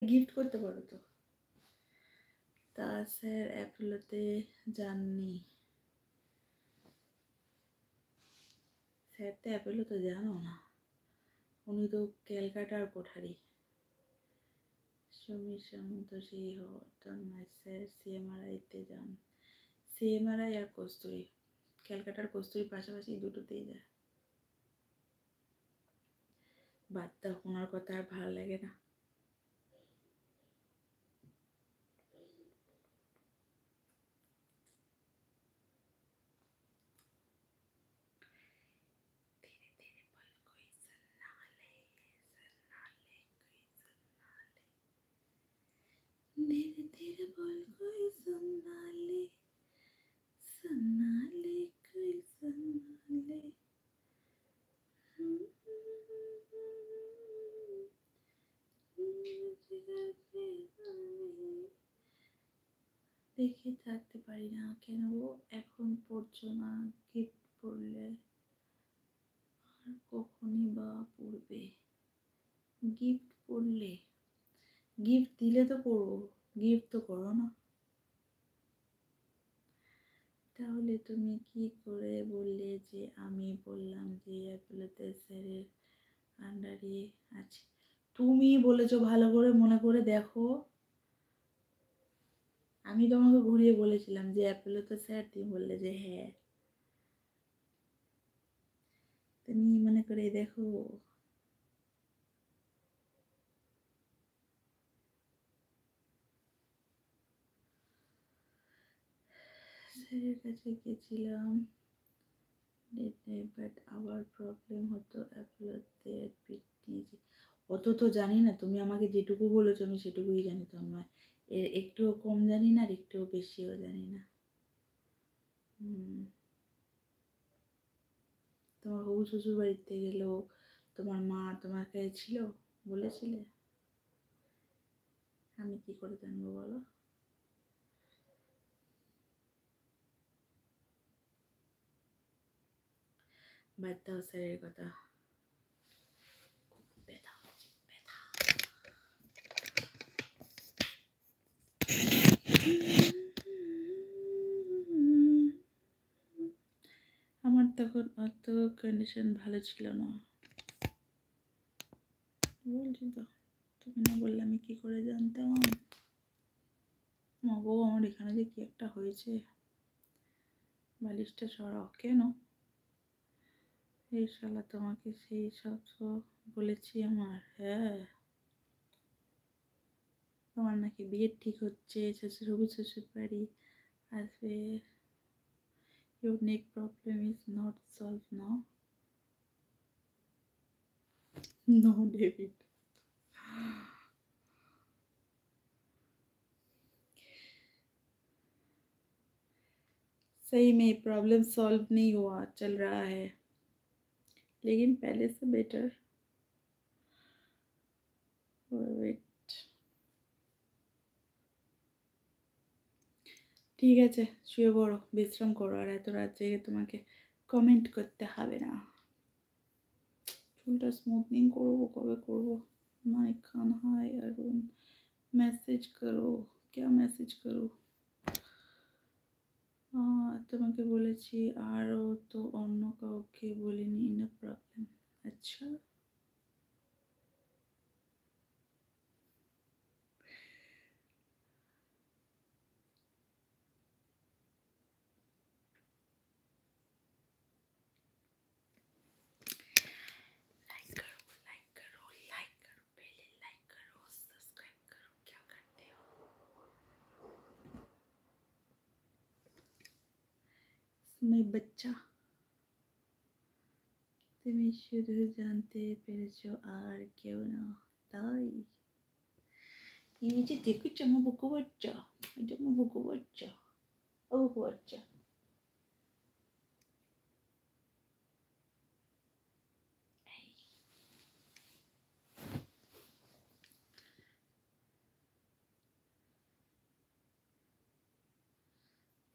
Gift করতে পারো তো। তা স্যার অ্যাপোলোতে যাননি? স্যার তো অ্যাপোলোতে জানো না, উনি তো ক্যালকাটার কোঠারি। সমীর সামন্ত সেই নয় স্যার, সিএমআরআইতে যান। সিএমআরআই আর কস্তুরি, ক্যালকাটার কস্তুরি পাশাপাশি দুটোতেই যায়। বাদ দাও, ওনার কথা আর ভালো লাগে না। धीरे धीरे बोल कोई सुनना ले, सुनना ले कोई सुनना ले। দেখে থাকতে পারি না কেন এখন পড়ছো না? গিফট পড়লে আর কখনই বা পড়বে? গিফট পড়লে, গিফট দিলে তো পড়বো, গিফট তো করো না। তাহলে তুমি কি করে বললে যে আমি বললাম যে অ্যাপোলোতে স্যারের আন্ডারে আছে? তুমি বলেছো, ভালো করে মনে করে দেখো। আমি তোমাকে ঘুরিয়ে বলেছিলাম যে অ্যাপোলোতে স্যার, তুমি বললে যে হ্যাঁ। তুমি মনে করে দেখো। স্যারের কাছে গেছিলাম বাট আবার প্রবলেম হতো, অ্যাপোলোতে অ্যাডমিট নিয়েছি। অত তো জানি না, তুমি আমাকে যেটুকু বলেছো আমি সেটুকুই জানি, তো আমরা এর একটুও কম জানি না আর একটুও বেশিও জানি না। তোমার হবু শ্বশুর বাড়িতে গেলেও তোমার মা তোমার কাছে ছিল, বলেছিলে? আমি কি করে জানবো বলো? বাদ দাও স্যারের কথা। ব্যথা হচ্ছে, ব্যথা। আমার তখন অত কন্ডিশন ভালো ছিল না, বলছি তো। তুমি না বললে আমি কি করে জানতাম? মা গো, আমার এখানে যে কি একটা হয়েছে। বালিশটা সরাও। কেন? এই শালা তোমাকে সেই সব বলেছি আমার? হ্যাঁ, তোমার নাকি বিয়ে ঠিক হচ্ছে, শ্বশুর হবু শ্বশুর বাড়ি আসবে। Your neck problem is not solved now. No, David. सही में प्रॉब्लम सॉल्व नहीं हुआ, चल रहा है, लेकिन पहले से बेटर। वेट, ঠিক আছে, শুয়ে পড়ো, বিশ্রাম করো, আর এত রাত জেগে তোমাকে কমেন্ট করতে হবে না। চুলটা স্মুথনিং করবো, কবে করবো? মাই খান, হাই अरुण, मैसेज करो। क्या मैसेज करो? তোমাকে বলেছি, আরও তো অন্য কাউকে বলিনি, নো প্রবলেম। আচ্ছা, लाइक करो, लाइक करो, लाइक करो, पहले लाइक करो, सब्सक्राइब करो, क्या करते हो? मैं बच्चा, তুমি শুধু জানতে পেরেছো আর কেউ না, তাই? এই যে দেখেছো আমার বুকু বাচ্চা, এটা আমার বুকু বাচ্চা, ও বুকু বাচ্চা।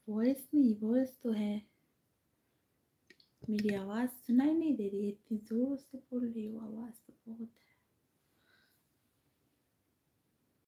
वॉइस नहीं, वॉइस तो है, मेरी आवाज़ सुनाई नहीं दे रही है, इतनी ज़ोर से बोल रही हो, आवाज़ तो बहुत है।